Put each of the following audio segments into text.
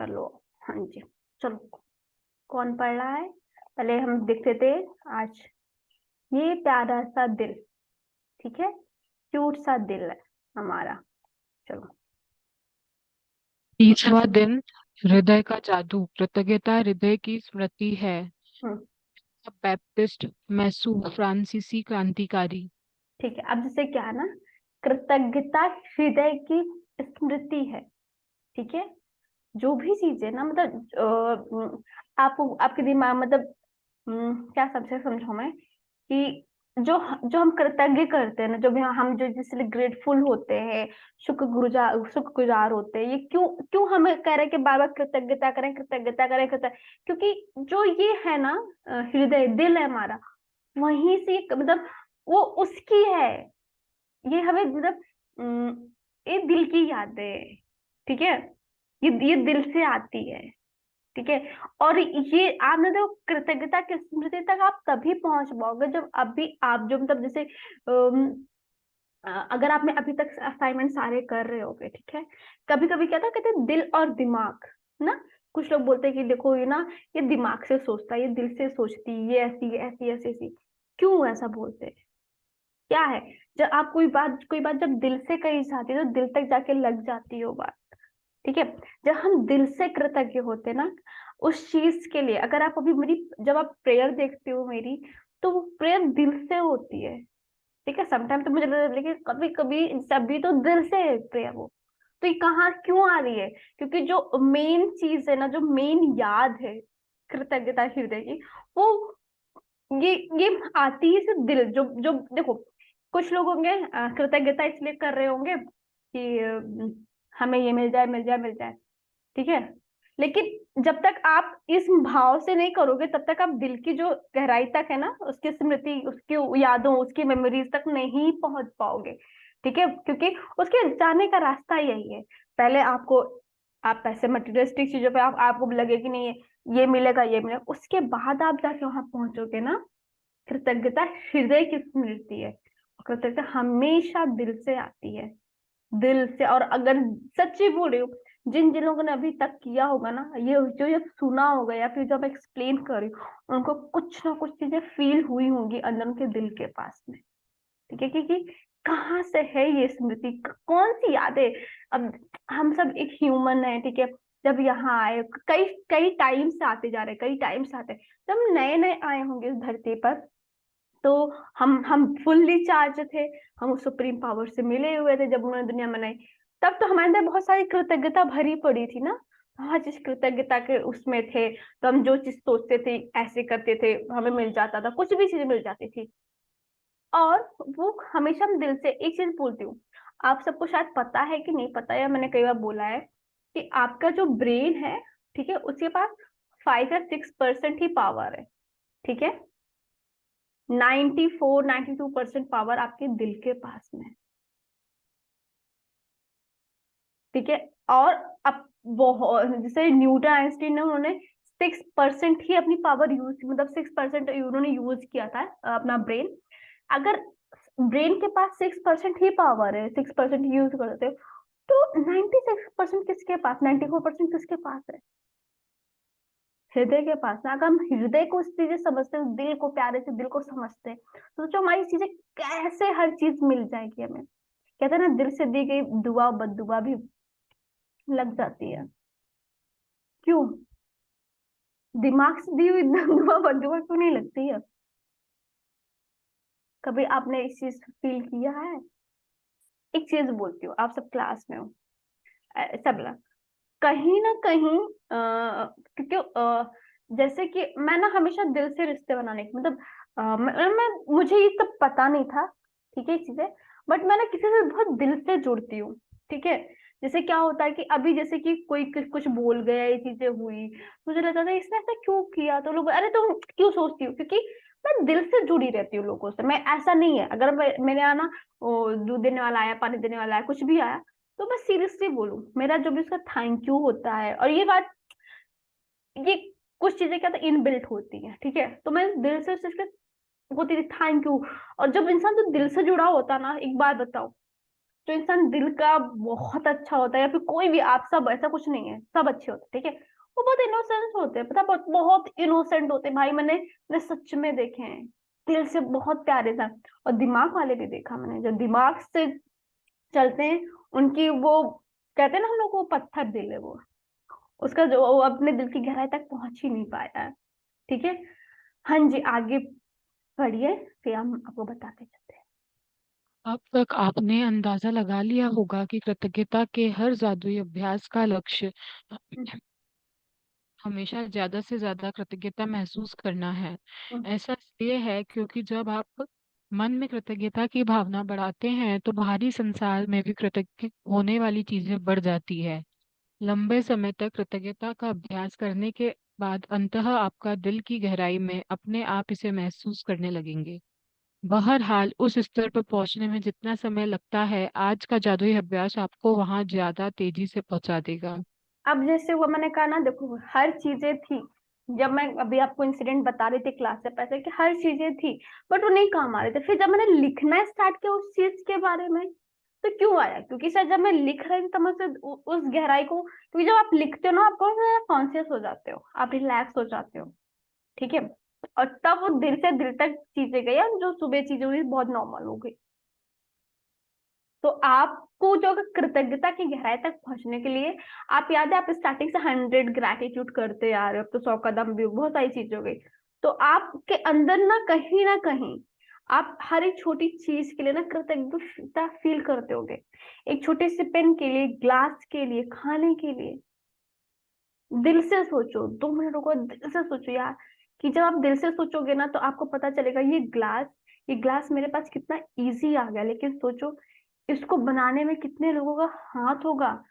कर लो। हाँ जी, चलो कौन पढ़ रहा है? पहले हम देखते थे आज। ये प्यारा सा दिल, ठीक है, क्यूट सा दिल है हमारा। चलो। 30वां दिन। हृदय का जादू। कृतज्ञता हृदय की स्मृति है। हम्म। बैप्टिस्ट मैसू फ्रांसीसी क्रांतिकारी। ठीक है, अब जैसे क्या है ना, कृतज्ञता हृदय की स्मृति है। ठीक है, जो भी चीज है ना, मतलब आपको आपके दिमाग मतलब क्या सबसे समझाऊं मैं कि जो जो हम कृतज्ञ करते हैं ना, जो भी हम जो जिसलिए ग्रेटफुल होते हैं, शुक्रगुजार होते हैं, ये क्यों क्यों हमें कह रहे हैं कि बार बार कृतज्ञता करें, कृतज्ञता करें, कृतज्ञ, क्योंकि जो ये है ना, हृदय दिल है हमारा, वहीं से मतलब वो उसकी है। ये हमें मतलब ये दिल की यादें, ठीक है, ये दिल से आती है। ठीक है, और ये आप ना तो कृतज्ञता की स्मृति तक आप तभी पहुंच पाओगे जब अभी आप जो मतलब जैसे अगर आपने अभी तक असाइनमेंट सारे कर रहे होगे, ठीक है, कभी कभी क्या था, कहते हैं दिल और दिमाग ना, कुछ लोग बोलते हैं कि देखो ये ना, ये दिमाग से सोचता है, ये दिल से सोचती है, ये ऐसी ऐसी ऐसी ऐसी। क्यों ऐसा बोलते हैं? क्या है, जब आप कोई बात जब दिल से कही जाती है तो दिल तक जाके लग जाती है वो बात। ठीक है, जब हम दिल से कृतज्ञ होते हैं ना उस चीज के लिए, अगर आप अभी मेरी जब आप प्रेयर देखते हो मेरी, तो वो प्रेयर दिल से होती है। ठीक है, समटाइम तो मुझे लगता है, लेकिन कभी कभी सभी तो दिल से है प्रेयर वो। तो ये कहाँ क्यों आ रही है? क्योंकि जो मेन चीज है ना, जो मेन याद है कृतज्ञता हृदय की, वो ये ये आती है सिर्फ दिल, जो जो देखो, कुछ लोग होंगे कृतज्ञता इसलिए कर रहे होंगे कि हमें ये मिल जाए, मिल जाए, मिल जाए। ठीक है, लेकिन जब तक आप इस भाव से नहीं करोगे तब तक आप दिल की जो गहराई तक है ना, उसकी स्मृति, उसकी यादों, उसकी मेमोरीज तक नहीं पहुंच पाओगे। ठीक है, क्योंकि उसके जाने का रास्ता यही है। पहले आपको, आप पैसे मटेरियलिस्टिक चीजों पे आपको लगे कि नहीं ये मिलेगा, ये मिलेगा, उसके बाद आप जाके वहां पहुंचोगे ना। कृतज्ञता हृदय की स्मृति है, और कृतज्ञता हमेशा दिल से आती है, दिल से। और अगर सच्ची बोल रही हूँ, जिन जिन लोगों ने अभी तक किया होगा ना, ये सुना होगा या फिर जो मैं एक्सप्लेन कर रही हूँ, उनको कुछ ना कुछ चीजें फील हुई होंगी अंदर उनके दिल के पास में। ठीक है, क्योंकि कहाँ से है ये स्मृति, कौन सी यादें? अब हम सब एक ह्यूमन है, ठीक है, जब यहाँ आए, कई कई टाइम से आते जा रहे, कई टाइम से आते, जब नए नए आए होंगे इस धरती पर, तो हम फुल्ली चार्ज थे, हम उस सुप्रीम पावर से मिले हुए थे जब उन्होंने दुनिया बनाई। तब तो हमारे अंदर बहुत सारी कृतज्ञता भरी पड़ी थी ना, हर चीज कृतज्ञता के उसमें थे, तो हम जो चीज सोचते थे ऐसे करते थे, हमें मिल जाता था, कुछ भी चीज मिल जाती थी। और वो हमेशा हम दिल से एक चीज बोलती हूँ, आप सबको शायद पता है कि नहीं पता, या मैंने कई बार बोला है कि आपका जो ब्रेन है, ठीक है, उसके पास 5 या 6% ही पावर है। ठीक है, 94-92% पावर आपके दिल के पास में है। ठीक है, और अब बहुत जैसे न्यूटन आइंस्टीन ने, उन्होंने 6% ही अपनी पावर यूज, मतलब 6% उन्होंने यूज किया था अपना ब्रेन। अगर ब्रेन के पास 6% ही पावर है, 6% यूज करते हो, तो 96% किसके पास, 94% किसके पास है? हृदय के पास ना। अगर हम हृदय को चीजें समझते हैं, दिल को, प्यारे से दिल को समझते हैं, तो सोचो हमारी चीजें कैसे हर चीज मिल जाएगी हमें। कहते हैं ना, दिल से दी गई दुआ बददुआ भी लग जाती है। क्यों? दिमाग से दी हुई दुआ बददुआ क्यों नहीं लगती है? कभी आपने इस चीज फील किया है? एक चीज बोलती हूँ, आप सब क्लास में हो, सब लोग कहीं ना कहीं क्योंकि जैसे कि मैं ना हमेशा दिल से रिश्ते बनाने की मतलब मुझे ये सब पता नहीं था, ठीक है, चीजें, बट मैं ना किसी से बहुत दिल से जुड़ती हूँ। ठीक है, जैसे क्या होता है कि अभी जैसे कि कोई कुछ बोल गया, ये चीजें हुई, मुझे लगता था इसने ऐसा क्यों किया, तो लोग अरे तुम क्यों सोचती हो, क्योंकि मैं दिल से जुड़ी रहती हूँ लोगों से। मैं ऐसा नहीं है, अगर मेरे यहाँ ना दूध देने वाला आया, पानी देने वाला आया, कुछ भी आया, तो मैं सीरियसली बोलूं, मेरा जो भी उसका थैंक यू होता है, और ये बात, ये कुछ चीजें क्या था इनबिल्ट होती है। ठीक है, तो मैं दिल से उस चीज के होती थी थैंक यू। और जब इंसान तो दिल से जुड़ा होता ना, एक बात बताओ, जो इंसान दिल का बहुत अच्छा होता है, या फिर कोई भी, आप सब, ऐसा कुछ नहीं है, सब अच्छे होते हैं, ठीक है, वो बहुत इनोसेंट होते हैं, पता है, बहुत बहुत इनोसेंट होते हैं भाई। मैंने सच में देखे हैं, दिल से बहुत प्यारे सा। और दिमाग वाले भी देखा मैंने, जो दिमाग से चलते हैं, उनकी वो, कहते हैं ना हम लोग, वो पत्थर दिल है वो, उसका जो वो अपने दिल की गहराई तक पहुंच ही नहीं पाया है। ठीक है। हाँ जी, आगे बढ़िए, फिर हम आपको बताते चलते अब तक आपने अंदाजा लगा लिया होगा कि कृतज्ञता के हर जादुई अभ्यास का लक्ष्य हैं। हमेशा ज्यादा से ज्यादा कृतज्ञता महसूस करना है। ऐसा इसलिए है क्योंकि जब आप मन में कृतज्ञता की भावना बढ़ाते हैं तो बाहरी संसार में भी कृतज्ञ होने वाली चीजें बढ़ जाती है। लंबे समय तक कृतज्ञता का अभ्यास करने के बाद अंततः आपका दिल की गहराई में अपने आप इसे महसूस करने लगेंगे। बहरहाल उस स्तर पर पहुंचने में जितना समय लगता है, आज का जादुई अभ्यास आपको वहां ज्यादा तेजी से पहुंचा देगा। अब जैसे वो मैंने कहा ना, देखो हर चीजें थी, जब मैं अभी आपको इंसिडेंट बता रही थी क्लास से पहले कि हर चीजें थी, बट वो नहीं काम आ रहे थे। फिर जब मैंने लिखना स्टार्ट किया उस चीज के बारे में, तो क्यों आया? क्योंकि शायद जब मैं लिख रही थी तब मैं उस गहराई को, क्योंकि जब आप लिखते हो ना, आप बहुत कॉन्शियस हो जाते हो, आप रिलैक्स हो जाते हो, ठीक है, और तब वो दिल से दिल तक चीजें गई, और जो सुबह चीजें हुई बहुत नॉर्मल हो गई। तो आपको जो कृतज्ञता की गहराई तक पहुंचने के लिए, आप याद है, आप स्टार्टिंग से 100 ग्रैटिट्यूड करते आ रहे हो, अब तो 100 कदम भी, बहुत सारी चीज हो गई। तो आपके अंदर ना कहीं आप हर एक छोटी चीज के लिए ना कृतज्ञता फील करते होगे। एक छोटे से पेन के लिए, ग्लास के लिए, खाने के लिए। दिल से सोचो, 2 मिनट रुको, दिल से सोचो यार, कि जब आप दिल से सोचोगे ना, तो आपको पता चलेगा ये ग्लास मेरे पास कितना इजी आ गया। लेकिन सोचो, इसको बनाने में कितने लोगों का हाथ होगा,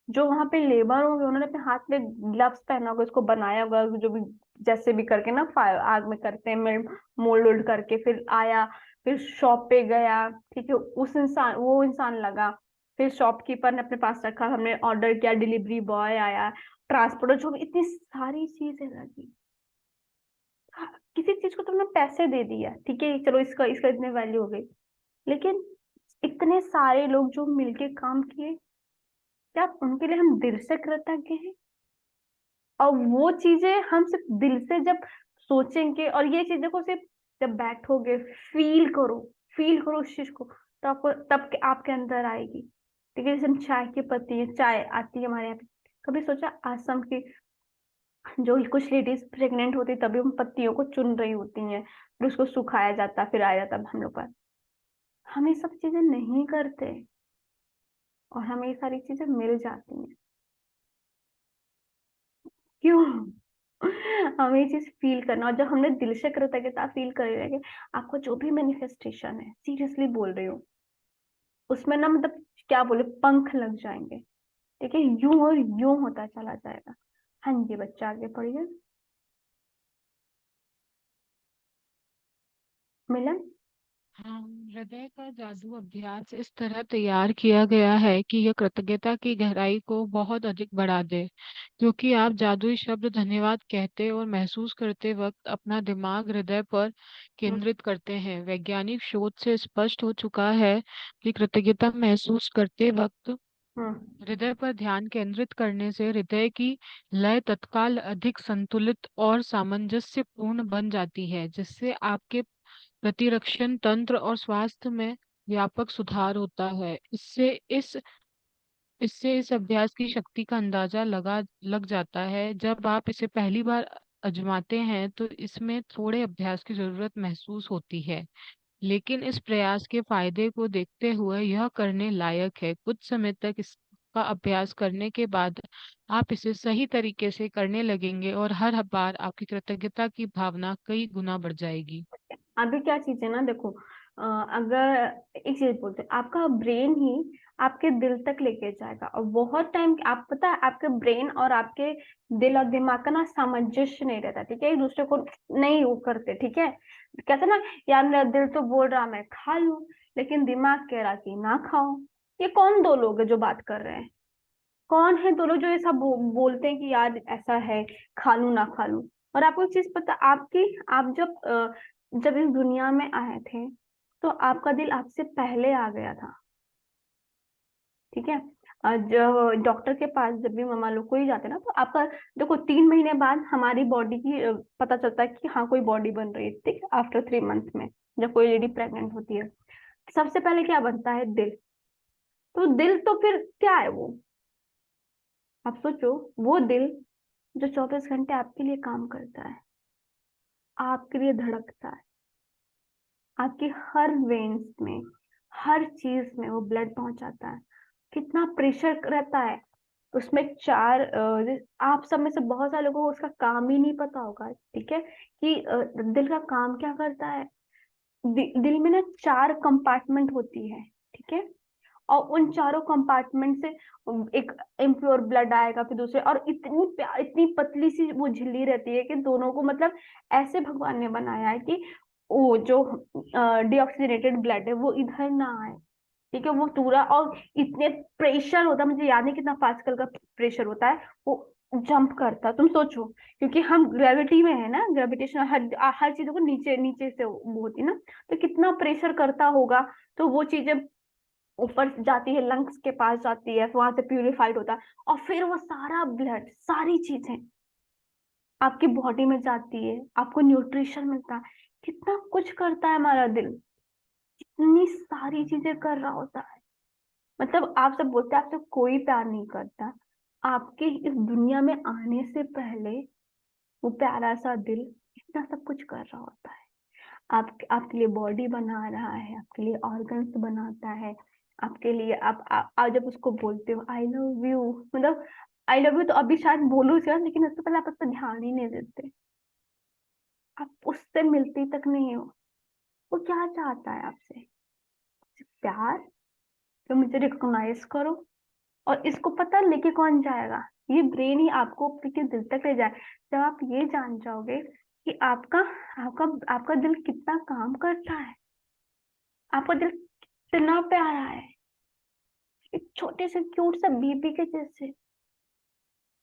जो वहां पे लेबर होंगे, उन्होंने अपने हाथ में ग्लव्स पहना होगा, इसको बनाया होगा, जो भी जैसे भी करके ना, फायर आग में करते हैं, मोल्ड वोल्ड करके, फिर आया, फिर शॉप पे गया, ठीक है, वो इंसान लगा, फिर शॉपकीपर ने अपने पास रखा, हमने ऑर्डर किया, डिलीवरी बॉय आया, ट्रांसपोर्टर, जो भी, इतनी सारी चीजें लगी। हाँ, किसी चीज को तुमने पैसे दे दिया, ठीक है, चलो इसका इसका इतनी वैल्यू हो गई, लेकिन इतने सारे लोग जो मिलके काम किए, क्या उनके लिए हम दिल से कृतज्ञ हैं? और वो चीजें हम सिर्फ दिल से जब सोचेंगे, और ये चीजें को सिर्फ जब बैठोगे, फील करो, फील करो उस चीज को, तो आपको तब के आपके अंदर आएगी। ठीक है, जैसे हम चाय की पत्ती है, चाय आती है हमारे यहाँ पे, कभी सोचा असम की, जो कुछ लेडीज प्रेग्नेंट होती तभी उन पत्तियों को चुन रही होती हैं, फिर उसको सुखाया जाता, फिर आया जाता हम लोग पर। हम ये सब चीजें नहीं करते, और हमें ये सारी चीजें मिल जाती हैं। क्यों? हमें ये चीज फील करना, और जब हमने दिल से कृतज्ञता फील करेंगे, आपको जो भी मैनिफेस्टेशन है, सीरियसली बोल रही हूँ, उसमें ना, मतलब क्या बोले, पंख लग जाएंगे। ठीक है, यूं और यूं होता चला जाएगा। हाँ जी, बच्चा आगे पढ़िए। मिलन। हाँ, हृदय का जादू अभ्यास इस तरह तैयार किया गया है कि यह कृतज्ञता की गहराई को बहुत अधिक बढ़ा दे। क्योंकि आप जादुई शब्द धन्यवाद कहते और महसूस करते वक्त अपना दिमाग हृदय पर हम्म। केंद्रित करते हैं। वैज्ञानिक शोध से स्पष्ट हो चुका है कि कृतज्ञता महसूस करते वक्त हम्म। हृदय पर ध्यान केंद्रित करने से हृदय की लय तत्काल अधिक संतुलित और सामंजस्यपूर्ण बन जाती है, जिससे आपके प्रतिरक्षण तंत्र और स्वास्थ्य में व्यापक सुधार होता है। इससे इस अभ्यास की शक्ति का अंदाजा लग जाता है। जब आप इसे पहली बार आजमाते हैं तो इसमें थोड़े अभ्यास की जरूरत महसूस होती है, लेकिन इस प्रयास के फायदे को देखते हुए यह करने लायक है। कुछ समय तक इसका अभ्यास करने के बाद आप इसे सही तरीके से करने लगेंगे और हर बार आपकी कृतज्ञता की भावना कई गुना बढ़ जाएगी। अभी क्या चीज है ना, देखो, अगर एक चीज बोलते हैं, आपका ब्रेन ही आपके दिल तक लेके जाएगा, और बहुत टाइम, आप पता है, आपके ब्रेन और आपके दिल और दिमाग का ना सामंजस्य नहीं रहता, ठीक है, एक दूसरे को नहीं वो करते, ठीक है। कहते ना, यार मेरा दिल तो बोल रहा मैं खा लूं, लेकिन दिमाग कह रहा कि ना खाओ। ये कौन दो लोग है जो बात कर रहे हैं? कौन है दो लोग जो ऐसा बोलते हैं कि यार ऐसा है, खा लूं ना खा लूं? और आपको एक चीज पता, आप जब इस दुनिया में आए थे, तो आपका दिल आपसे पहले आ गया था। ठीक है। जो डॉक्टर के पास जब भी मम्मा लोग कोई जाते हैं ना, तो आपका देखो 3 महीने बाद हमारी बॉडी की पता चलता है कि हाँ कोई बॉडी बन रही है, ठीक है, आफ्टर 3 मंथ में जब कोई लेडी प्रेग्नेंट होती है, सबसे पहले क्या बनता है? दिल। तो दिल तो फिर क्या है वो? आप सोचो, वो दिल जो 24 घंटे आपके लिए काम करता है, आपके लिए धड़कता है, आपकी हर वेन्स में, हर चीज में वो ब्लड पहुंचाता है, कितना प्रेशर रहता है उसमें। आप सब में से बहुत सारे लोगों को उसका काम ही नहीं पता होगा, ठीक है, कि दिल का काम क्या करता है। दिल में ना 4 कंपार्टमेंट होती है, ठीक है, और उन चारों कंपार्टमेंट से एक इम्प्योर ब्लड आएगा, फिर दूसरे, और इतनी पतली सी वो झिल्ली रहती है कि दोनों को मतलब ऐसे भगवान ने बनाया है कि वो जो डीऑक्सीजनेटेड ब्लड है वो इधर ना आए, ठीक है, वो पूरा। और इतने प्रेशर होता है, मुझे याद नहीं कितना पास्कल का प्रेशर होता है, वो जंप करता है, तुम सोचो, क्योंकि हम ग्रेविटी में है ना, ग्रेविटेशन हर चीजों को नीचे नीचे से वो होती है ना, तो कितना प्रेशर करता होगा। तो वो चीजें ऊपर जाती है, लंग्स के पास जाती है, वहां से प्यूरिफाइड होता है, और फिर वो सारा ब्लड, सारी चीजें आपकी बॉडी में जाती है, आपको न्यूट्रिशन मिलता है। कितना कुछ करता है हमारा दिल, इतनी सारी चीजें कर रहा होता है। मतलब आप सब बोलते हैं आपसे कोई प्यार नहीं करता, आपके इस दुनिया में आने से पहले वो प्यारा सा दिल इतना सब कुछ कर रहा होता है। आपके लिए बॉडी बना रहा है, आपके लिए ऑर्गन्स बनाता है, आपके लिए आप जब उसको बोलते हो आई लव यू, मतलब आई लव यू तो अभी शायद बोलो शायद, लेकिन उससे पहले आप उस पर ध्यान ही नहीं देते, आप उससे मिलती तक नहीं हो। वो क्या चाहता है आपसे? सिर्फ प्यार, तो मुझे रिकॉग्नाइज करो। और इसको पता लेके कौन जाएगा? ये ब्रेन ही आपको आपके दिल तक ले जाए। जब आप ये जान जाओगे कि आपका आपका आपका दिल कितना काम करता है, आपका दिल कितना प्यारा है, एक छोटे से क्यूट सा बेबी के जैसे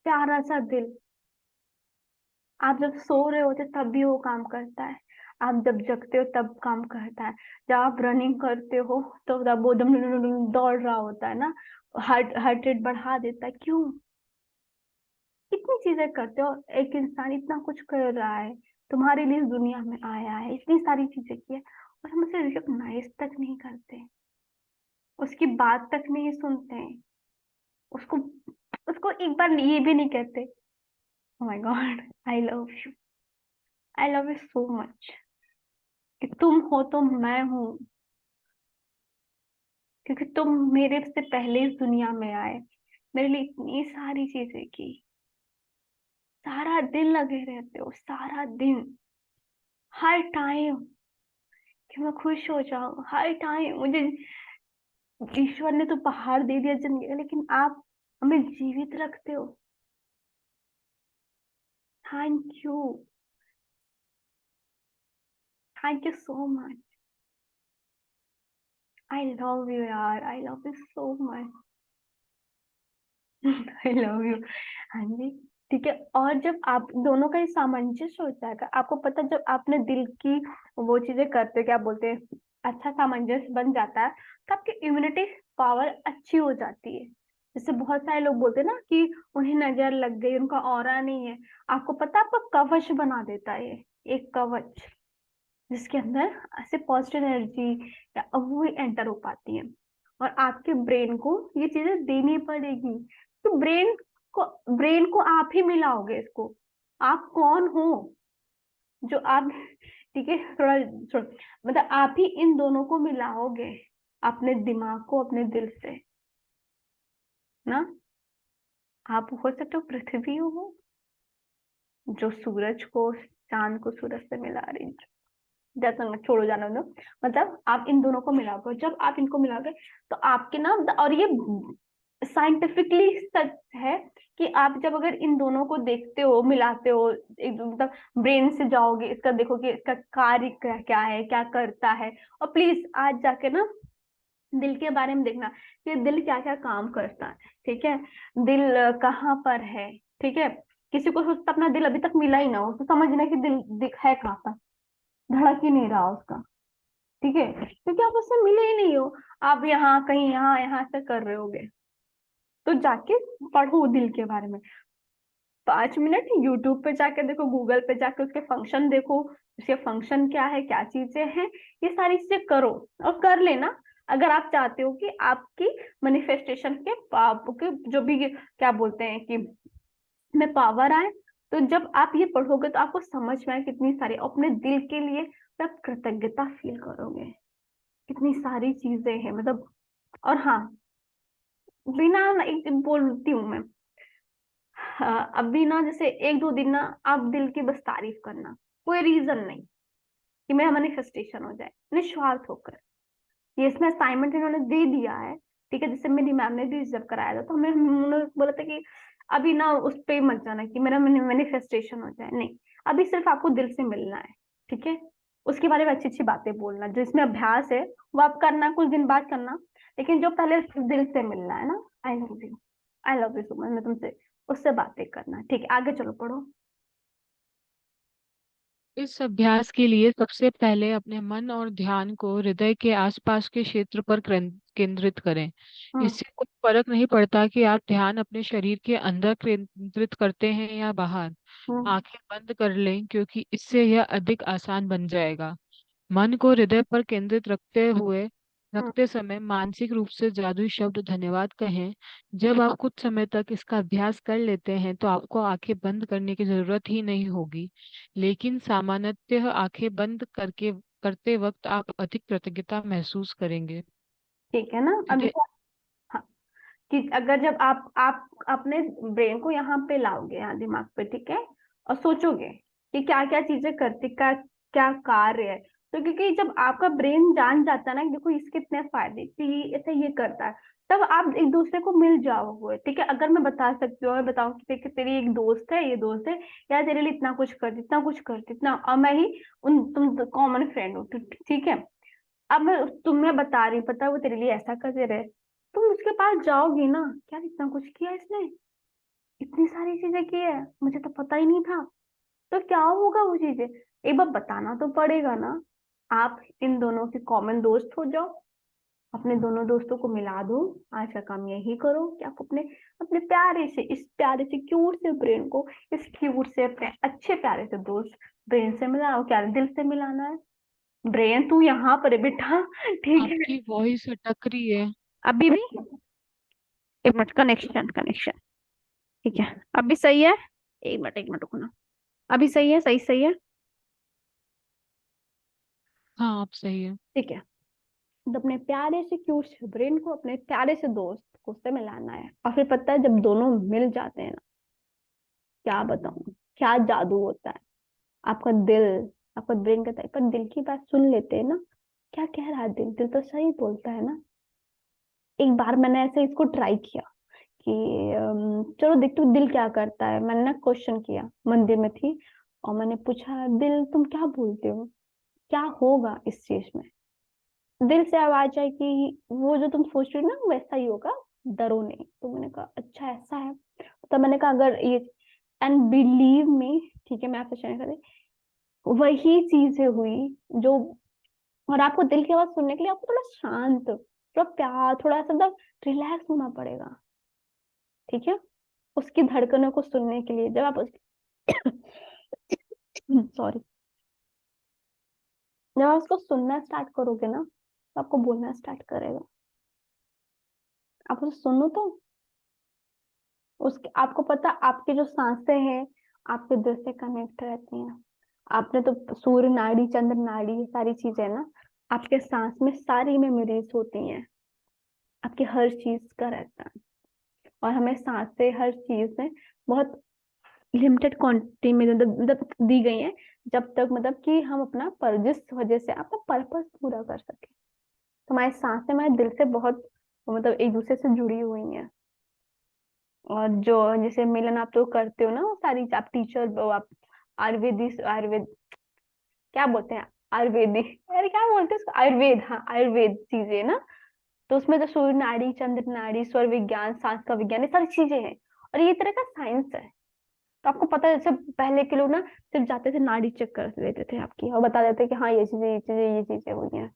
प्यारा सा दिल। आप जब सो रहे होते तब भी वो काम करता है, आप जब जगते हो तब काम करता है, जब आप रनिंग करते हो तो तब वो दौड़ रहा होता है ना, हार्ट रेट बढ़ा देता है। क्यों? कितनी चीजें करते हो, एक इंसान इतना कुछ कर रहा है, तुम्हारे लिए इस दुनिया में आया है, इतनी सारी चीजें की है, और हम उसे रिकॉग्नाइज तक नहीं करते, उसकी बात तक नहीं सुनते हैं, उसको उसको एक बार ये भी नहीं कहते, oh my God I love you, I love you so much, कि तुम हो तो मैं हूँ, क्योंकि तुम मेरे से पहले इस दुनिया में आए, मेरे लिए इतनी सारी चीजें की, सारा दिन लगे रहते हो, सारा दिन, हर टाइम, कि मैं खुश हो जाऊं, हर टाइम मुझे ईश्वर ने तो पहाड़ दे दिया जिंदगी का, लेकिन आप हमें जीवित रखते हो। Thank you, thank you so much, I love you यार, I love you so much, I love you. हाँ जी, ठीक है। और जब आप दोनों का ही सामंजस्य हो जाएगा, आपको पता, जब आपने दिल की वो चीजें करते हो, क्या बोलते हैं, अच्छा सामंजस्य बन जाता है, तो आपकी इम्यूनिटी पावर अच्छी हो जाती है। जैसे बहुत सारे लोग बोलते हैं ना कि उन्हें नजर लग गई, उनका ऑरा नहीं है, आपको पता है, आपका कवच बना देता है ये, एक कवच, जिसके अंदर ऐसे पॉजिटिव एनर्जी या वो एंटर हो पाती है। और आपके ब्रेन को ये चीजें देनी पड़ेगी, तो ब्रेन को आप ही मिलाओगे इसको। आप कौन हो जो आप, ठीक है, थोड़ा मतलब आप ही इन दोनों को मिलाओगे, अपने दिमाग को अपने दिल से ना। आप हो सकते हो पृथ्वी हो, जो सूरज को चांद को सूरज से मिला रही, जैसा मैं छोड़ो जाना दो, मतलब आप इन दोनों को मिलाओगे, जब आप इनको मिलाओगे तो आपके ना, और ये साइंटिफिकली सच है कि आप जब अगर इन दोनों को देखते हो, मिलाते हो, एक मतलब ब्रेन से जाओगे, इसका देखोगे इसका कार्य क्या क्या है, क्या करता है। और प्लीज आज जाके ना दिल के बारे में देखना कि दिल क्या क्या काम करता है, ठीक है, दिल कहाँ पर है, ठीक है। किसी को हो सकता है अपना दिल अभी तक मिला ही ना हो, तो समझना कि दिल है कहाँ पर, धड़क ही नहीं रहा उसका, ठीक है, क्योंकि आप उससे मिले ही नहीं हो, आप यहाँ कहीं यहाँ यहाँ से कर रहे होगे। तो जाके पढ़ो दिल के बारे में, 5 मिनट यूट्यूब पे जाके देखो, गूगल पे जाके उसके फंक्शन देखो, उसके फंक्शन क्या है, क्या चीजें हैं, ये सारी चीजें करो और कर लेना। अगर आप चाहते हो कि आपकी मैनिफेस्टेशन के के जो भी क्या बोलते हैं कि में पावर आए, तो जब आप ये पढ़ोगे तो आपको समझ में आए कितनी सारी अपने दिल के लिए आप कृतज्ञता फील करोगे, कितनी सारी चीजें हैं मतलब। और हाँ, बिना एक बोलती हूँ मैं, हाँ, अभी ना जैसे 1-2 दिन ना आप दिल की बस तारीफ करना, कोई रीजन नहीं, कि मेरा मैनिफेस्टेशन हो जाए निस्वार्थ होकर। ये इसमें असाइनमेंट इन्होंने दे दिया है, ठीक है, जैसे मेरी मैम ने भी रिजर्व कराया था, तो हमें उन्होंने बोला था कि अभी ना उस पे मत जाना कि मेरा मैनिफेस्टेशन हो जाए, नहीं, अभी सिर्फ आपको दिल से मिलना है, ठीक है। उसके बारे में अच्छी अच्छी बातें बोलना, जो इसमें अभ्यास है वो आप करना, कुछ दिन बाद करना, लेकिन जो पहले दिल से मिलना है ना, आई love you, I love you so much, मैं तुमसे उससे बातें करना, ठीक है, आगे चलो पढ़ो। इस अभ्यास के लिए सबसे पहले अपने मन और ध्यान को हृदय के आसपास के क्षेत्र पर केंद्रित करें। हम्म। इससे कोई फर्क नहीं पड़ता कि आप ध्यान अपने शरीर के अंदर केंद्रित करते हैं या बाहर। हम्म। आंखें बंद कर लें, क्योंकि इससे यह अधिक आसान बन जाएगा। मन को हृदय पर केंद्रित हम्म। रखते समय मानसिक रूप से जादुई शब्द धन्यवाद कहें। जब आप कुछ समय तक इसका अभ्यास कर लेते हैं तो आपको आंखें बंद करने की जरूरत ही नहीं होगी। लेकिन सामान्यतः आंखें बंद करके करते वक्त आप अधिक कृतज्ञता महसूस करेंगे। ठीक है ना अभी। हृदय हाँ, कि अगर जब आप अपने ब्रेन को यहाँ पे लाओगे, यहाँ दिमाग पे, ठीक है, और सोचोगे कि क्या क्या चीजें करती, क्या क्या कार्य है, तो क्योंकि जब आपका ब्रेन जान जाता है ना कि देखो इसके इतने फायदे, कि ये ऐसे ये करता है, तब आप एक दूसरे को मिल जाओगे, ठीक है। अगर मैं बता सकती हूँ, मैं बताऊँ कि देख तेरी एक दोस्त है, ये दोस्त है यार, तेरे लिए इतना कुछ करती, इतना कुछ करती, इतना, और मैं ही उन तुम कॉमन फ्रेंड हो, ठीक है। अब मैं तुम्हें बता रही, पता है वो तेरे लिए ऐसा करते रहे, तुम उसके पास जाओगी ना, क्या इतना कुछ किया इसने, इतनी सारी चीजें की है, मुझे तो पता ही नहीं था, तो क्या होगा वो चीजें, एक बार बताना तो पड़ेगा ना। आप इन दोनों के कॉमन दोस्त हो जाओ, अपने दोनों दोस्तों को मिला दो। आज का काम यही करो कि आप अपने अपने प्यारे से, इस प्यारे से क्यूट से ब्रेन को, इस क्यूट से अपने अच्छे प्यारे से दोस्त ब्रेन से मिलाओ, क्या दिल से मिलाना है। ब्रेन तू यहाँ पर है बेटा, ठीक है। आपकी वॉइस अटक रही है। अभी भी, एक मिनट, कनेक्शन कनेक्शन, ठीक है, अभी सही है, एक मिनट रुकना, अभी सही है, सही सही है, हाँ, आप सही है। ठीक है। तो अपने प्यारे से क्यूट ब्रेन को अपने प्यारे से दोस्त को उससे मिलाना है, और फिर पता है जब दोनों मिल जाते हैं ना, क्या बताऊं, क्या जादू होता है। आपका दिल, आपका ब्रेन कहता है पर दिल की बात सुन लेते हैं ना, क्या कह रहा है दिल, दिल तो सही बोलता है ना। एक बार मैंने ऐसे इसको ट्राई किया कि चलो देखते हो दिल क्या करता है, मैंने ना क्वेश्चन किया, मंदिर में थी, और मैंने पूछा दिल तुम क्या बोलते हो, क्या होगा इस चीज में। दिल से आवाज आई कि वो जो तुम सोच रही हो ना वैसा ही होगा, डरो नहीं। तो मैंने कहा अच्छा ऐसा है। तो मैंने कहा अगर ये, एंड बिलीव मी, ठीक है, मैं आपसे शेयर करें, वही चीजें हुई जो, और आपको दिल की आवाज सुनने के लिए आपको थोड़ा शांत, थोड़ा प्यार, थोड़ा सा मतलब रिलैक्स होना पड़ेगा, ठीक है, उसकी धड़कनों को सुनने के लिए। जब आप सॉरी, जब आप उसको सुनना स्टार्ट करोगे ना, तो आपको बोलना स्टार्ट करेगा। आप उसे सुनो तो, उसके आपको पता, आपकी जो सांसें हैं आपके दिल से कनेक्ट रहती हैं। आपने तो सूर्य नाड़ी, चंद्र नाड़ी, ये सारी चीजें ना, आपके सांस में सारी मेमोरीज होती हैं, आपकी हर चीज का रहता है। और हमें सांसें हर चीज में बहुत लिमिटेड क्वांटिटी में मतलब दी गई है, जब तक मतलब कि हम अपना पर जिस वजह से अपना पर्पस पूरा कर सके। तो हमारी सांसें हमारे दिल से बहुत मतलब एक दूसरे से जुड़ी हुई हैं। और जो जैसे मिलन आप तो करते हो ना, वो सारी आप टीचर हो, आप आयुर्वेदिक, आयुर्वेद क्या बोलते हैं, आयुर्वेदिक, अरे क्या बोलते हैं उसको, आयुर्वेद, हाँ आयुर्वेद चीजें ना, तो उसमें तो सूर्य नाड़ी, चंद्र नाड़ी, स्वर विज्ञान, सांस का विज्ञान, ये सारी चीजें हैं, और ये तरह का साइंस है। तो आपको पता है, जैसे पहले के लोग ना सिर्फ जाते थे नाड़ी चेक कर लेते थे आपकी, और बता देते कि हाँ ये चीजें, ये चीजें, ये चीजें हुई हैं।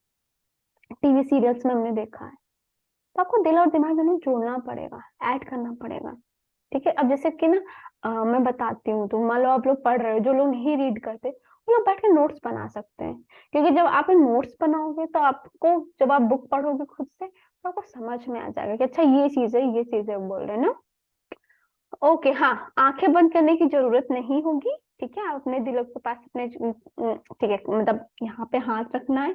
टीवी सीरियल्स में हमने देखा है। तो आपको दिल और दिमाग दोनों जोड़ना पड़ेगा, ऐड करना पड़ेगा। ठीक है, अब जैसे कि ना मैं बताती हूँ, तो मान लो आप लोग पढ़ रहे हो, जो लोग नहीं रीड करते वो लोग बैठ के नोट्स बना सकते हैं, क्योंकि जब आप नोट्स बनाओगे तो आपको, जब आप बुक पढ़ोगे खुद से, तो आपको समझ में आ जाएगा कि अच्छा ये चीज है, ये चीज है, बोल रहे हैं ना। ओके, हाँ, आंखें बंद करने की जरूरत नहीं होगी। ठीक है, आप अपने दिल के पास अपने ठीक है, मतलब यहाँ पे हाथ रखना है।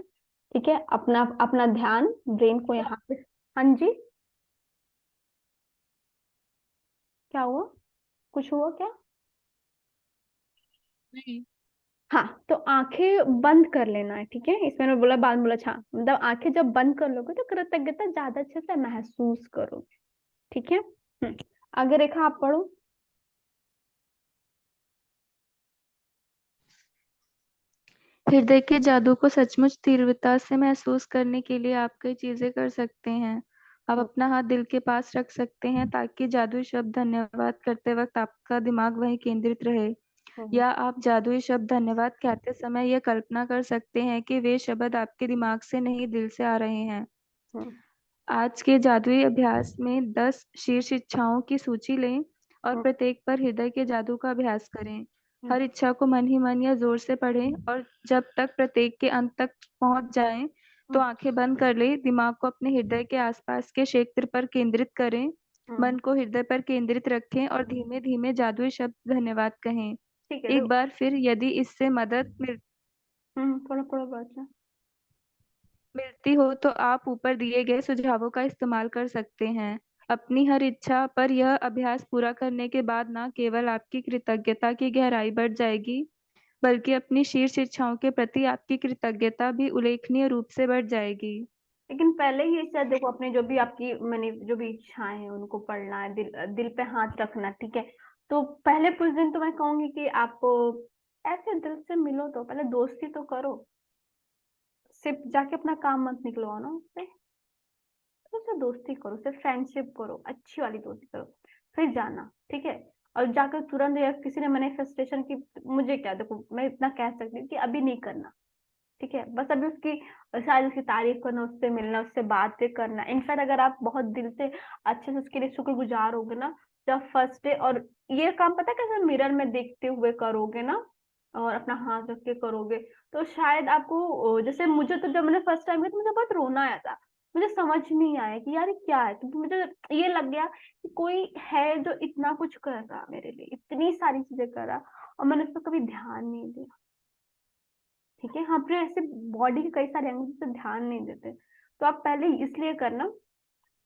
ठीक है, अपना अपना ध्यान ब्रेन को यहाँ पे। हाँ जी, क्या हुआ? कुछ हुआ क्या? नहीं। हाँ, तो आंखें बंद कर लेना है। ठीक है, इसमें मैं बोला, बाद में बोला अच्छा, मतलब आंखें जब बंद कर लोगे तो कृतज्ञता ज्यादा अच्छे से महसूस करोगे। ठीक है। आगे रेखा आप पढ़ो। हृदय के जादू को सचमुच तीव्रता से महसूस करने के लिए आप कई चीजें कर सकते हैं। आप हम्म, अपना हाथ दिल के पास रख सकते हैं ताकि जादुई शब्द धन्यवाद करते वक्त आपका दिमाग वहीं केंद्रित रहे। हम्म, या आप जादुई शब्द धन्यवाद कहते समय यह कल्पना कर सकते हैं कि वे शब्द आपके दिमाग से नहीं, दिल से आ रहे हैं। हम्म, आज के जादुई अभ्यास में 10 शीर्ष इच्छाओं की सूची लें और हम्म, प्रत्येक पर हृदय के जादू का अभ्यास करें। हम्म, हर इच्छा को मन ही मन या जोर से पढ़ें और जब तक प्रत्येक के अंत तक पहुंच जाएं तो हम्म, आंखें बंद कर लें। दिमाग को अपने हृदय के आसपास के क्षेत्र पर केंद्रित करें। हम्म। मन को हृदय पर केंद्रित रखें और धीमे धीमे जादुई शब्द धन्यवाद कहें। ठीक है, एक बार फिर यदि इससे मदद थोड़ा थोड़ा बचा। मिलती हो तो आप ऊपर दिए गए सुझावों का इस्तेमाल कर सकते हैं। अपनी हर इच्छा पर यह अभ्यास पूरा करने के बाद न केवल आपकी कृतज्ञता की गहराई बढ़ जाएगी, बल्कि अपनी शीर्ष इच्छाओं के प्रति आपकी कृतज्ञता भी उल्लेखनीय रूप से बढ़ जाएगी। लेकिन पहले ही शायद देखो, अपने जो भी आपकी मैंने जो भी इच्छाएं हैं उनको पढ़ना है, दिल दिल पे हाथ रखना। ठीक है, तो पहले कुछ दिन तो मैं कहूंगी कि आप ऐसे दिल से मिलो, तो पहले दोस्ती तो करो। सिर्फ जाके अपना काम मत निकलवाओ ना उससे, तो उससे दोस्ती करो, सिर्फ फ्रेंडशिप करो, अच्छी वाली दोस्ती करो, फिर जाना। ठीक है, और जाकर तुरंत, या किसी ने मैनिफेस्टेशन की, मुझे क्या, देखो मैं इतना कह सकती हूँ कि अभी नहीं करना। ठीक है, बस अभी उसकी, शायद उसकी तारीफ करना, उससे मिलना, उससे बातें करना। इनफैक्ट अगर आप बहुत दिल से अच्छे से उसके लिए शुक्रगुजार होगे ना, जब फर्स्ट डे, और ये काम पता है कैसे, मिरर में देखते हुए करोगे ना, और अपना हाथ रख के करोगे, तो शायद आपको, जैसे मुझे तो जब मैंने फर्स्ट टाइम किया तो मुझे बहुत रोना आया था। मुझे समझ नहीं आया कि यार ये क्या है, क्योंकि मुझे ये लग गया कि कोई है जो इतना कुछ कर रहा मेरे लिए, इतनी सारी चीजें कर रहा, और मैंने उस पर कभी ध्यान नहीं दिया। ठीक है, हम अपने ऐसे बॉडी के कई सारे एंगल पे ध्यान नहीं देते। तो आप पहले इसलिए करना।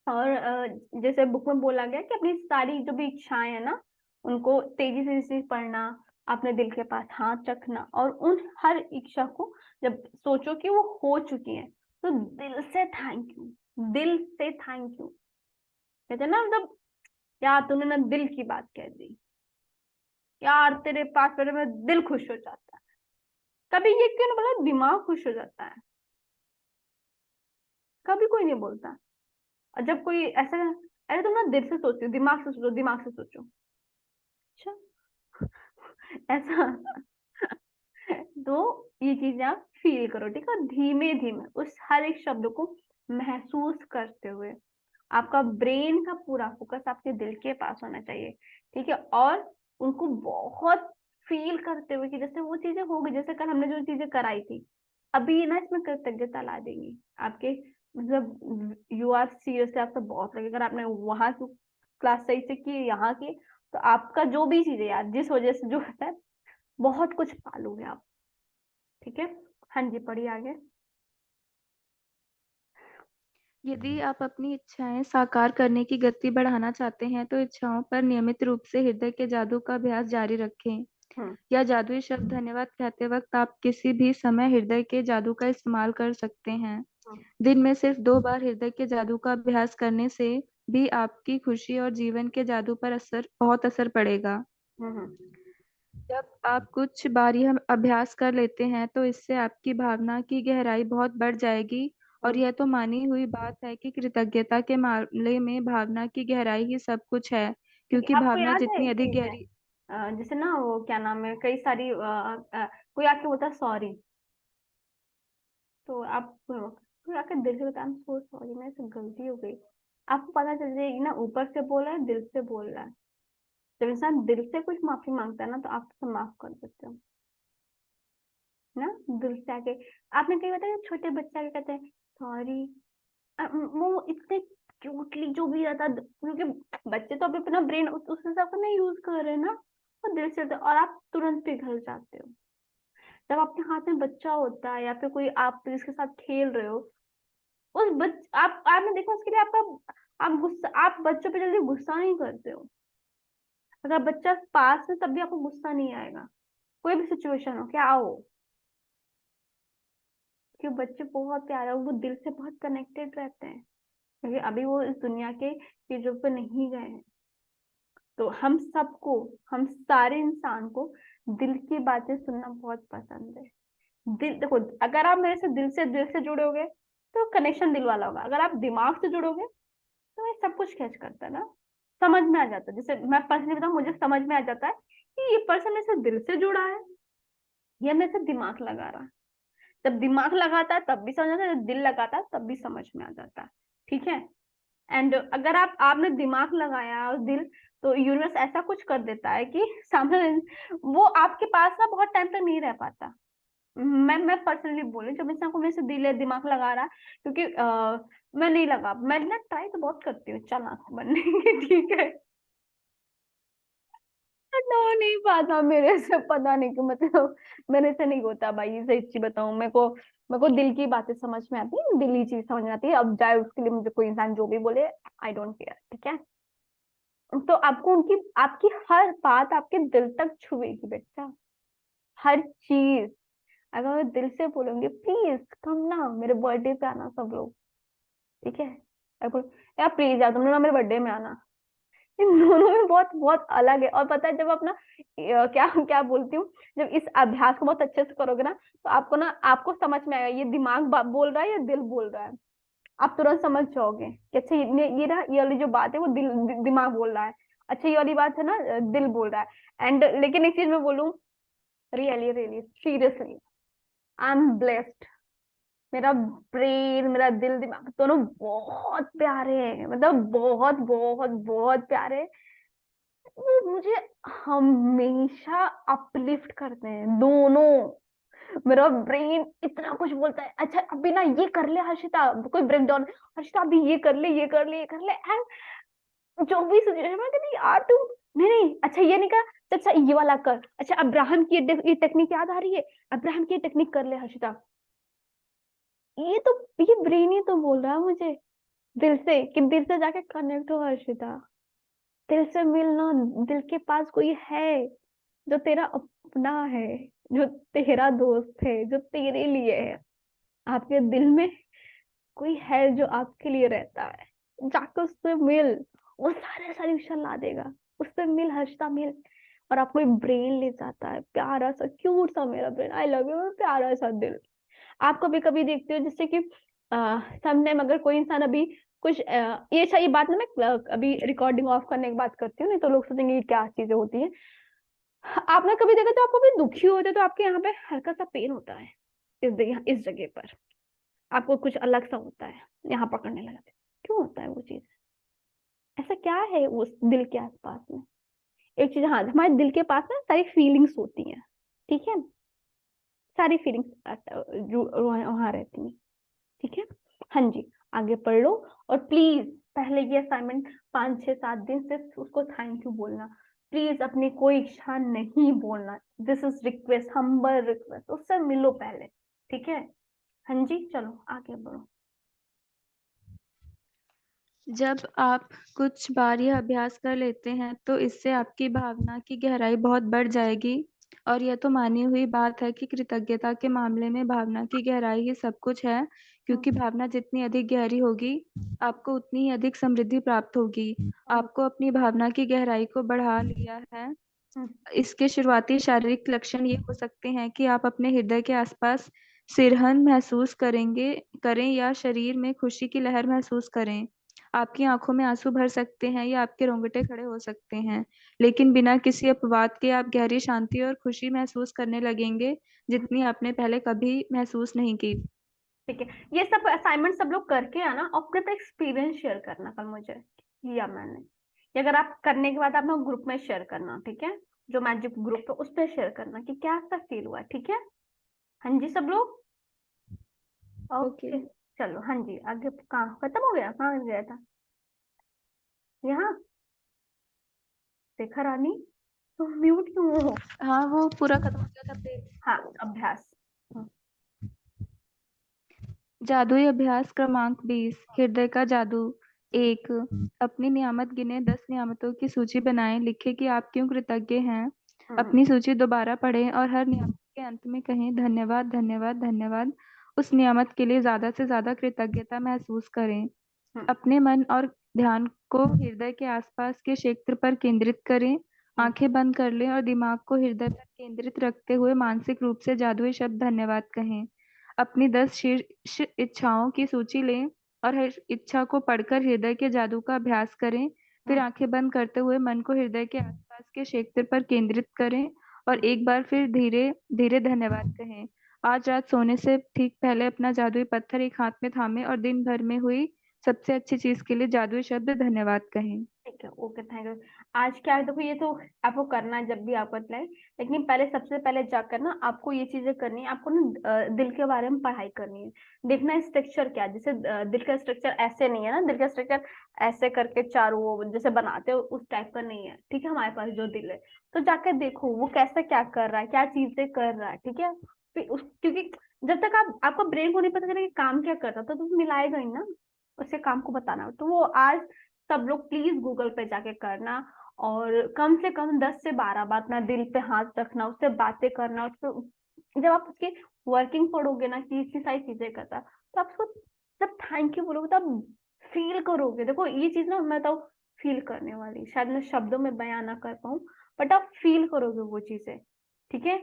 और जैसे बुक में बोला गया कि अपनी सारी जो भी इच्छाएं हैं ना, उनको तेजी से पढ़ना, अपने दिल के पास हाथ रखना, और उन हर इच्छा को जब सोचो कि वो हो चुकी है, तो दिल से थैंक यू, दिल से थैंक यू। कहते हैं ना, मतलब यार तूने ना दिल की बात कह दी, यार तेरे पास मेरे में दिल खुश हो जाता है। कभी ये क्यों ना बोला, दिमाग खुश हो जाता है, कभी कोई नहीं बोलता। और जब कोई ऐसा, अरे तुम ना दिल से सोचती हो, दिमाग से सोचो, दिमाग से सोचो। अच्छा, ऐसा। तो ये चीजें आप फील करो। ठीक है, धीमे धीमे उस हर एक शब्द को महसूस करते हुए, आपका ब्रेन का पूरा फोकस आपके दिल के पास होना चाहिए। ठीक है, और उनको बहुत फील करते हुए कि जैसे वो चीजें हो गई, जैसे कल हमने जो चीजें कराई थी, अभी ना इसमें कृतज्ञता ला देंगी आपके, मतलब यू आर सीरियसली, आपको बहुत लगे, अगर आपने वहां की क्लास सही से की, यहाँ की, तो आपका जो भी चीज है यार, जिस वजह से जो होता है, बहुत कुछ पालोगे आप। ठीक है, हाँ जी, पढ़िए आगे। यदि आप अपनी इच्छाएं साकार करने की गति बढ़ाना चाहते हैं तो इच्छाओं पर नियमित रूप से हृदय के जादू का अभ्यास जारी रखें। हम्म, या जादुई शब्द धन्यवाद कहते वक्त आप किसी भी समय हृदय के जादू का इस्तेमाल कर सकते हैं। हम्म, दिन में सिर्फ 2 बार हृदय के जादू का अभ्यास करने से भी आपकी खुशी और जीवन के जादू पर बहुत असर पड़ेगा। हम्म, जब आप कुछ बार यह अभ्यास कर लेते हैं तो इससे आपकी भावना की गहराई बहुत बढ़ जाएगी। और हम्म। यह तो मानी हुई बात है कि कृतज्ञता के मामले में भावना की गहराई ही सब कुछ है, ठीक है, क्योंकि आपको भावना याद है जितनी अधिक कि गहरी। जैसे ना, वो क्या नाम है, कई सारी कोई आके बोलता है सॉरी, तो आप कोई आके दिल से बताया, सो सॉरी, मेरे से गलती हो गई, आपको पता चल जाएगी ना ऊपर से बोल रहा है दिल से बोल रहा है। जब इंसान दिल से कुछ माफी मांगता है ना तो आप उसे माफ कर देते हो ना। दिल से आके आपने कहीं बताया छोटे बच्चे आके कहते हैं सॉरी, वो इतने क्यूटली जो भी रहता, क्योंकि बच्चे तो अभी अपना ब्रेन उस हिसाब से नहीं यूज कर रहे ना, वो दिल से और आप तुरंत पिघल जाते हो। जब आपके हाथ में बच्चा होता है या फिर कोई आप जिसके साथ खेल रहे हो, उस आपने देखा उसके लिए आप बच्चों पे जल्दी गुस्सा नहीं करते हो। अगर बच्चा पास है तब भी आपको गुस्सा नहीं आएगा, कोई भी सिचुएशन हो क्या हो, क्योंकि बच्चे बहुत प्यारे हैं, वो दिल से बहुत कनेक्टेड रहते हैं, क्योंकि अभी वो इस दुनिया के चीजों पे नहीं गए हैं। तो हम सारे इंसान को दिल की बातें सुनना बहुत पसंद है। दिल देखो, अगर आप मेरे से दिल से जुड़ोगे तो कनेक्शन दिल वाला होगा। अगर आप दिमाग से जुड़ोगे तो ये सब कुछ कैच करता है ना, समझ में आ जाता है। जैसे मैं पर्सनली बताऊं, मुझे समझ में आ जाता है कि ये पर्सन मेरे से दिल से जुड़ा है या मेरे से दिमाग लगा रहा है। जब दिमाग लगाता है तब भी समझ आता है, जब दिल लगाता है तब भी समझ में आ जाता है। ठीक है। एंड अगर आपने दिमाग लगाया और दिल, तो यूनिवर्स ऐसा कुछ कर देता है कि सामने वो आपके पास ना बहुत टाइम तक नहीं रह पाता। मैं पर्सनली बोलूं, जब इंसान को मेरे से दिल है दिमाग लगा रहा है, क्योंकि मैं नहीं लगा, मैं ना ट्राई तो बहुत करती हूँ चालाक बनने की, ठीक है, बट हो नहीं पाता मेरे से, पता नहीं क्यों, मतलब मेरे से नहीं होता भाई, सच्ची बताऊं। मेरे को दिल की बातें समझ में आती है, दिल ही चीज समझ में आती है, अब चाहे उसके लिए मुझे कोई इंसान जो भी बोले, आई डोंट केयर, ठीक है। तो आपको आपकी हर बात आपके दिल तक छुएगी बेटा, हर चीज। अगर मैं दिल से बोलूंगी प्लीज कम ना मेरे बर्थडे पे आना सब लोग, ठीक है, यार प्लीज यार तुम लोग ना मेरे बर्थडे में आना, इन दोनों में बहुत बहुत अलग है। और पता है जब अपना क्या क्या बोलती हूँ, जब इस अभ्यास को बहुत अच्छे से करोगे ना तो आपको समझ में आएगा ये दिमाग बोल रहा है या दिल बोल रहा है। आप तुरंत समझ जाओगे कि अच्छा ये वाली जो बात है वो दिमाग बोल रहा है, अच्छा ये वाली बात है ना दिल बोल रहा है। एंड लेकिन एक चीज मैं बोलूं, really really seriously, I am blessed. मेरा ब्रेन, मेरा दिल दिमाग दोनों बहुत प्यारे हैं, मतलब बहुत बहुत बहुत प्यारे हैं। वो मुझे हमेशा अपलिफ्ट करते हैं दोनों। मेरा ब्रेन इतना कुछ बोलता है, अच्छा अभी ना ये कर ले हर्षिता, कोई ब्रेक डाउन, हर्षिता अभी ये कर ले ये कर ले ये कर ले, एंड जो भी सिचुएशन में कहती यार तू, नहीं नहीं अच्छा ये नहीं कर, अच्छा ये वाला कर, अच्छा अब्राहम की ये टेक्निक याद आ रही है, अब्राहम की टेक्निक कर ले हर्षिता। ये ब्रेन ही तो बोल रहा है मुझे दिल से, कि दिल से जाके कनेक्ट हो हर्षिता, दिल से मिलना। दिल के पास कोई है जो तेरा अपना है, जो तेरा दोस्त है, जो तेरे लिए है। आपके दिल में कोई है जो आपके लिए रहता है, जाके उससे मिल, वो सारी विषय ला देगा। उससे मिल हर्षिता मिल। और आपको एक ब्रेन ले जाता है, प्यारा सा क्यूट सा मेरा ब्रेन, आई लव यू, प्यारा सा दिल। आप कभी कभी देखते हो जैसे कि सम टाइम अगर कोई इंसान अभी कुछ ये बात ना, मैं अभी रिकॉर्डिंग ऑफ करने की बात करती हूँ, नहीं तो लोग सोचेंगे ये क्या चीजें होती है। आपने कभी देखा तो आपको भी दुखी होते तो आपके यहाँ पे हल्का सा पेन होता है, इस जगह पर आपको कुछ अलग सा होता है, यहाँ पकड़ने लगता है। क्यों होता है वो चीज, ऐसा क्या है उस दिल के आसपास में। एक चीज, हाँ हमारे दिल के पास ना सारी फीलिंग्स होती हैं, ठीक है, सारी फीलिंग्स वहां रहती हैं, ठीक है। हाँ जी, आगे पढ़ लो। और प्लीज पहले ये असाइनमेंट 5 6 7 दिन सिर्फ उसको थैंक यू बोलना, प्लीज अपनी कोई इच्छा नहीं बोलना, this is request, humble request, उससे मिलो पहले, ठीक है। हाँ जी चलो आगे बढ़ो। जब आप कुछ बार यह अभ्यास कर लेते हैं तो इससे आपकी भावना की गहराई बहुत बढ़ जाएगी। और यह तो मानी हुई बात है कि कृतज्ञता के मामले में भावना की गहराई ही सब कुछ है, क्योंकि भावना जितनी अधिक गहरी होगी आपको उतनी ही अधिक समृद्धि प्राप्त होगी। आपको अपनी भावना की गहराई को बढ़ा लिया है। इसके शुरुआती शारीरिक लक्षण ये हो सकते हैं कि आप अपने हृदय के आसपास सिरहन महसूस करें या शरीर में खुशी की लहर महसूस करें। आपकी आंखों में आंसू भर सकते हैं या आपके रोंगटे खड़े हो सकते हैं, लेकिन बिना किसी अपवाद के आप गहरी शांति और खुशी महसूस करने लगेंगे जितनी आपने पहले कभी महसूस नहीं की। ठीक है, ये सब असाइनमेंट सब लोग करके आना और अपना एक्सपीरियंस शेयर करना कल मुझे किया मैंने, या अगर आप करने के बाद आप ना ग्रुप में शेयर करना, ठीक है, जो मैजिक ग्रुप है उस पर शेयर करना कि क्या सा फील हुआ, ठीक है। हाँ जी सब लोग, ओके। ओके। चलो हाँ जी, आगे कहाँ खत्म हो गया, कहाँ गया था, यहाँ। देखा रानी, तुम म्यूट क्यों हो। हाँ, वो पूरा खत्म हो गया था पेज। हाँ अभ्यास। जादुई अभ्यास क्रमांक 20, हृदय का जादू। 1, अपनी नियामत गिने, 10 नियामतों की सूची बनाएं, लिखें कि आप क्यों कृतज्ञ हैं। अपनी सूची दोबारा पढ़ें और हर नियामत के अंत में कहें धन्यवाद धन्यवाद धन्यवाद। उस नियामत के लिए ज्यादा से ज्यादा कृतज्ञता महसूस करें। अपने मन और ध्यान को हृदय के आसपास के क्षेत्र पर केंद्रित करें। आंखें बंद कर लें और दिमाग को हृदय पर केंद्रित रखते हुए मानसिक रूप से जादुई शब्द धन्यवाद कहें। अपनी 10 शीर्ष इच्छाओं की सूची लें और हर इच्छा को पढ़कर हृदय के जादू का अभ्यास करें। फिर आंखें बंद करते हुए मन को हृदय के आसपास के क्षेत्र पर केंद्रित करें और एक बार फिर धीरे धीरे धन्यवाद कहें। आज रात सोने से ठीक पहले अपना जादुई पत्थर एक हाथ में थामें और दिन भर में हुई सबसे अच्छी चीज के लिए जादुई शब्द धन्यवाद कहें। ठीक है, ओके, थैंक यू। आज क्या है, देखो ये तो आपको करना है जब भी आपको अप्लाई, लेकिन पहले सबसे पहले जाकर ना आपको ये चीजें करनी है, आपको ना दिल के बारे में पढ़ाई करनी है, देखना है स्ट्रक्चर क्या है। जैसे दिल का स्ट्रक्चर ऐसे नहीं है ना, दिल का स्ट्रक्चर ऐसे करके चारों वो जैसे बनाते हो उस टाइप का नहीं है, ठीक है। हमारे पास जो दिल है, तो जाकर देखो वो कैसा क्या कर रहा है, क्या चीजें कर रहा है, ठीक है। फिर उस क्योंकि जब तक आपका ब्रेन को नहीं पता चलेगा कि काम क्या करता, तो तुम मिलाएगा ही ना, उससे काम को बताना। तो वो आज सब लोग प्लीज गूगल पे जाके करना, और कम से कम 10 से 12 बार अपना दिल पे हाथ रखना, उससे बातें करना, उससे जब आप उसकी वर्किंग पढ़ोगे ना कि इतनी सारी चीजें करता, तो आप उसको जब थैंक यू बोलोगे तब फील करोगे। देखो ये चीज ना मैं तो फील करने वाली, शायद मैं शब्दों में बयां ना कर पाऊँ, बट आप फील करोगे वो चीजें, ठीक है।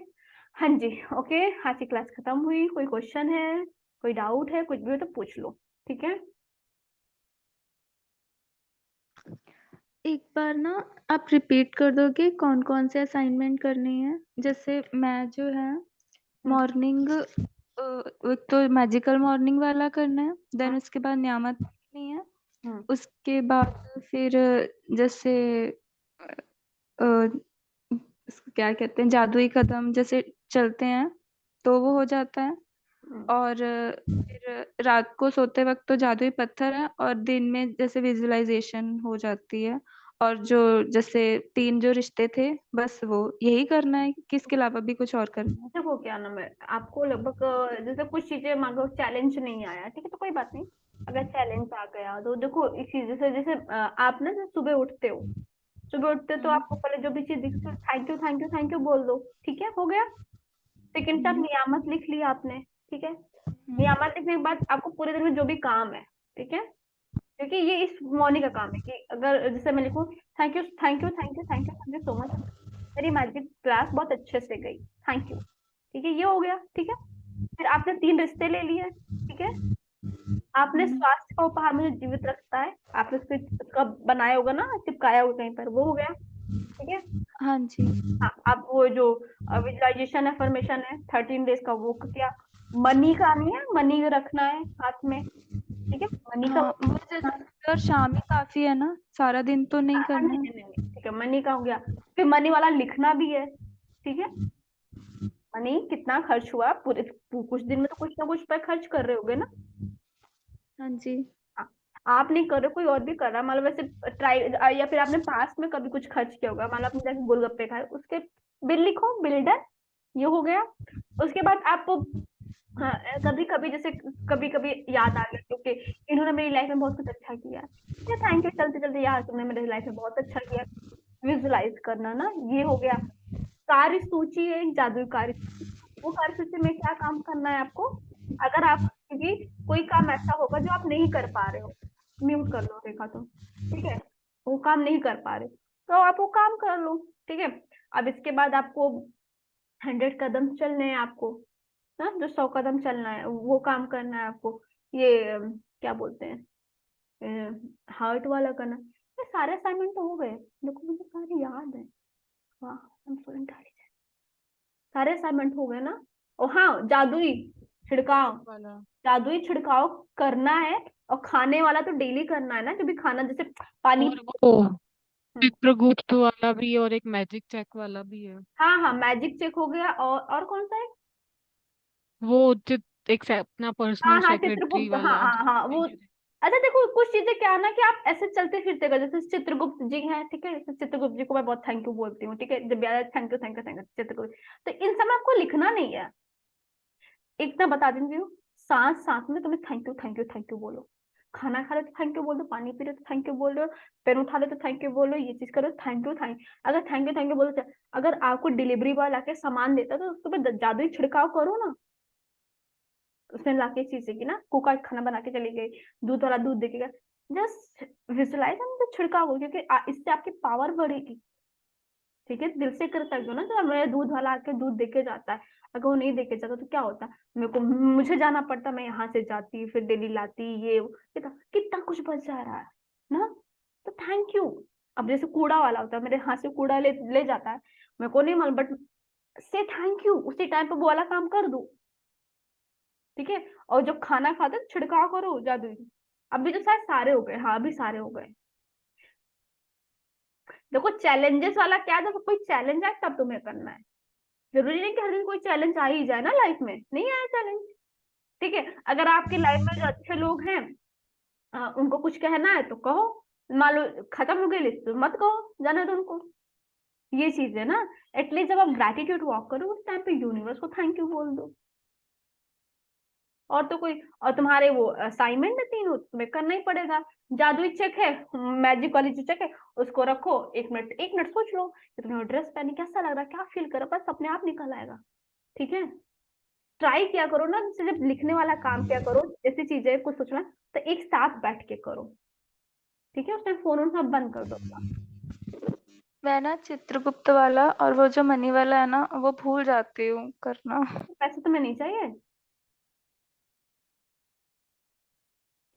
हाँ जी, ओके, आज की क्लास खत्म हुई। कोई क्वेश्चन है, कोई डाउट है, कुछ भी हो तो पूछ लो, ठीक है। एक बार ना आप रिपीट कर दोगे कौन कौन से असाइनमेंट करने हैं। जैसे मैं जो है मॉर्निंग, एक तो मैजिकल मॉर्निंग वाला करना है, देन उसके बाद नियामत लिखनी है, उसके बाद फिर जैसे अ, इसको क्या कहते हैं, जादुई कदम जैसे चलते हैं तो वो हो जाता है। और फिर रात को सोते वक्त तो जादुई पत्थर है, और दिन में जैसे विजुअलाइजेशन हो जाती है। और जो जैसे 3 जो रिश्ते थे, बस वो यही करना है कि इसके अलावा भी कुछ और करना है। देखो क्या नाम है, आपको लगभग जैसे कुछ चीजें मांगो, चैलेंज नहीं आया, ठीक है, तो कोई बात नहीं। अगर चैलेंज आ गया तो देखो इस चीज जैसे जैसे आप ना जब सुबह उठते हो, सुबह उठते तो आपको पहले जो भी चीज दिखती है thank you thank you thank you बोल दो, ठीक है, हो गया। सेकंड स्टेप, नियामत लिख लिया आपने, ठीक है। नियामत लिखने के बाद आपको पूरे दिन में जो भी काम है, ठीक है, क्योंकि ये इस मॉर्निंग का काम है कि अगर जैसे मैं लिखूं thank you thank you thank you thank you thank you so much, मेरी मैजिक क्लास बहुत अच्छे से गई, थैंक यू, ठीक है, ये हो गया, ठीक है। फिर आपने 3 रिश्ते ले लिए, ठीक है। आपने स्वास्थ्य का उपहार मुझे जीवित रखता है, आपने उसका बनाया होगा ना, चिपकाया होगा कहीं पर, वो हो गया, ठीक है। हाँ जी। हाँ, आप वो जो विजुअलाइजेशन एफर्मेशन है 13 डेज का, वो किया। मनी का नहीं है, मनी रखना है हाथ में, ठीक है, मनी का हाँ, वो जैसे सुबह और शाम ही काफी है ना, सारा दिन तो नहीं हाँ, करना नहीं है। नहीं नहीं, ठीक है, मनी का हो गया। फिर मनी वाला लिखना भी है, ठीक है। मनी कितना खर्च हुआ पूरे कुछ दिन में, तो कुछ ना कुछ पे खर्च कर रहे होगे ना। हाँ जी। हाँ, आप नहीं कर रहे, कोई और भी कर रहा है, मतलब वैसे ट्राई, या फिर आपने पास में कभी कुछ खर्च किया होगा, मतलब आपने जाके गोलगप्पे खाए, उसके बिल लिखो, बिल डन, ये हो गया। उसके बाद आप हाँ, कभी कभी जैसे कभी कभी याद आ गया क्योंकि इन्होंने मेरी लाइफ में बहुत कुछ अच्छा किया, थैंक यू, चलते चलते यार तुमने मेरी लाइफ में बहुत अच्छा किया, विजुलाइज करना ना, ये हो गया। कार्य सूची है एक जादुई कार्य सूची, वो कार्य सूची में क्या काम करना है आपको, अगर आप क्योंकि कोई काम ऐसा होगा जो आप नहीं कर पा रहे हो, म्यूट कर लो रेखा तुम, ठीक है, वो काम नहीं कर पा रहे तो आप वो काम कर लो, ठीक है। अब इसके बाद आपको 100 कदम चलने हैं आपको, ना जो 100 कदम चलना है वो काम करना है आपको, ये क्या बोलते हैं, हार्ट वाला करना। ये सारे असाइनमेंट तो हो गए, देखो मुझे सारे याद है, वाह आई एम सो इंटेलिजेंट। सारे असाइनमेंट हो गए ना। ओ हाँ, जादुई छिड़काव, वाला जादुई छिड़काव करना है, और खाने वाला तो डेली करना है ना, जो भी खाना जैसे पानी। और वो हम्म, चित्रगुप्त वाला भी है और एक मैजिक चेक वाला भी है। हाँ हाँ, मैजिक चेक हो गया, और कौन सा है? वो एक अपना हाँ पर्सनल हाँ, सेक्रेटरी चित्रगुप्त, हाँ वाला हाँ हाँ, वो। जो। अच्छा देखो, कुछ चीजें क्या है ना कि आप ऐसे चलते फिरते कर, जैसे चित्रगुप्त जी हैं, ठीक है, जैसे चित्रगुप्त जी को मैं बहुत थैंक यू बोलती हूँ, ठीक है, जब याद thank you thank you thank you Chitragupta. तो इन सब में आपको लिखना नहीं है, एक ना बता देती हूँ, सांस सांस में तुम्हें थैंक यू बोलो। खाना खा रहे तो थैंक यू बोल दो, पानी पी रहे तो थैंक यू बोल रहे हो, पेन उठा रहे तो थैंक यू बोलो, ये चीज करो थैंक यू। अगर थैंक यू बोलो तो, अगर आपको डिलीवरी बॉय लाके सामान देता तो उसके ऊपर जादुई छिड़काव करो ना। उसने लाके चीजें की ना, कुकर खाना बना के चली गई, दूध वाला दूध देके गया, जस्ट विजुलाइज तो छिड़काव हो, क्योंकि इससे आपकी पावर बढ़ेगी। ठीक है, दिल से कर सकते हो ना, तो मेरा दूध वाला आके दूध देके जाता है, अगर वो नहीं देके जाता तो क्या होता, मेरे को मुझे जाना पड़ता, मैं यहाँ से जाती फिर डेली लाती, ये वो, कितना कितना कुछ बच जा रहा है ना। तो थैंक यू। अब जैसे कूड़ा वाला होता है, मेरे हाथ से कूड़ा ले ले जाता है, मेरे को नहीं मालूम, बट से थैंक यू, उसी टाइम पे वो वाला काम कर दो। ठीक है, और जब खाना खाते तो छिड़काव करो जादुई। अभी तो शायद सारे हो गए, हाँ अभी सारे हो गए। देखो चैलेंजेस वाला क्या है, जब कोई चैलेंज आए तब तुम्हें करना है, जरूरी नहीं कि हर दिन कोई चैलेंज आ ही जाए ना लाइफ में, नहीं आया चैलेंज। ठीक है, अगर आपकी लाइफ में जो अच्छे लोग हैं, उनको कुछ कहना है तो कहो, मान लो खत्म हो गई लिस्ट तो मत कहो, जाना तो उनको। ये चीज है ना, एटलीस्ट जब आप ग्रैटिट्यूड वॉक करो उस टाइम पे यूनिवर्स को थैंक यू बोल दो। और तो कोई, और तुम्हारे वो असाइनमेंट है तीनों, तुम्हें करना ही पड़ेगा। जादुई चेक है, मैजिक वाली जो चेक है, उसको रखो, 1 मिनट 1 मिनट सोच लो कि तुम्हें ड्रेस पहने कैसा लग रहा है, क्या फील करो, बस अपने आप निकल आएगा। ठीक है, ट्राई किया करो ना, जैसे जब लिखने वाला काम किया करो, ऐसी चीजें कुछ सोचना, तो एक साथ बैठ के करो। ठीक है, उस टाइम फोन सब बंद कर दो अपना। मैं ना चित्रगुप्त वाला और वो जो मनी वाला है ना, वो भूल जाती हूँ करना। पैसे तुम्हें नहीं चाहिए?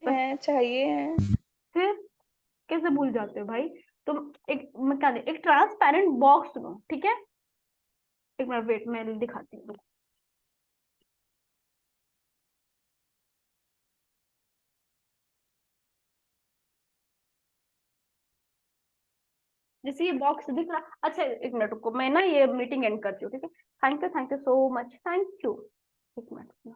बस है, चाहिए है। फिर कैसे भूल जाते हो भाई? तुम एक, मैं क्या एक ट्रांसपेरेंट बॉक्स लो, ठीक है, एक मिनट वेट, मैं दिखाती हूँ। जैसे ये बॉक्स दिख रहा, अच्छा 1 मिनट रुको, मैं ना ये मीटिंग एंड करती हूँ, ठीक है, thank you so much, thank you. 1 minute.